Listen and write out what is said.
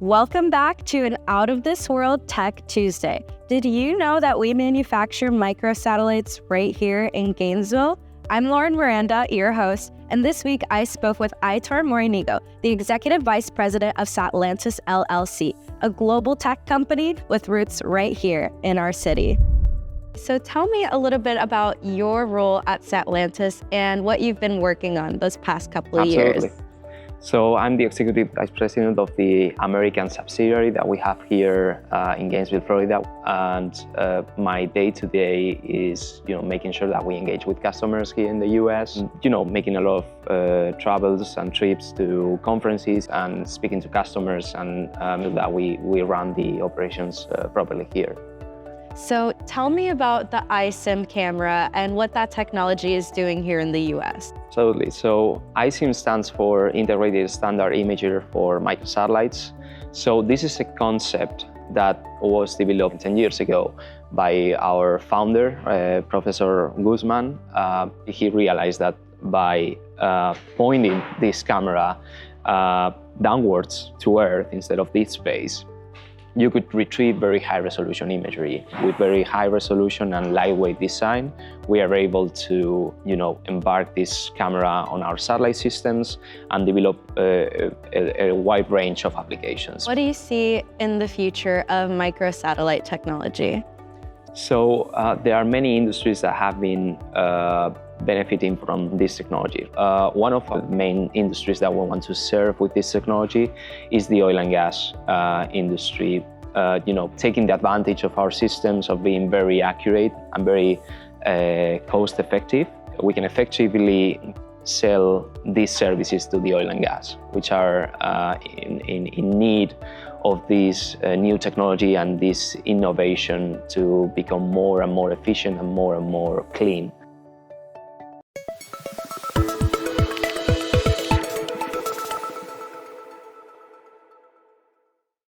Welcome back to an Out of This World Tech Tuesday. Did you know that we manufacture microsatellites right here in Gainesville? I'm Lauren Miranda, your host, and this week I spoke with Aitor Morinigo, the Executive Vice President of Satlantis LLC, a global tech company with roots right here in our city. So tell me a little bit about your role at Satlantis and what you've been working on those past couple of years. So I'm the Executive Vice President of the American subsidiary that we have here in Gainesville, Florida. And my day-to-day is, making sure that we engage with customers here in the US, making a lot of travels and trips to conferences and speaking to customers, and that we run the operations properly here. So tell me about the iSIM camera and what that technology is doing here in the US. Absolutely. So iSIM stands for Integrated Standard Imager for Microsatellites. So this is a concept that was developed 10 years ago by our founder, Professor Guzman. He realized that by pointing this camera downwards to Earth instead of this space, you could retrieve very high-resolution imagery. With very high resolution and lightweight design, we are able to, embark this camera on our satellite systems and develop a wide range of applications. What do you see in the future of microsatellite technology? So there are many industries that have been benefiting from this technology. One of the main industries that we want to serve with this technology is the oil and gas industry. Taking the advantage of our systems of being very accurate and very cost effective, we can effectively sell these services to the oil and gas, which are in need of this new technology and this innovation to become more and more efficient and more clean.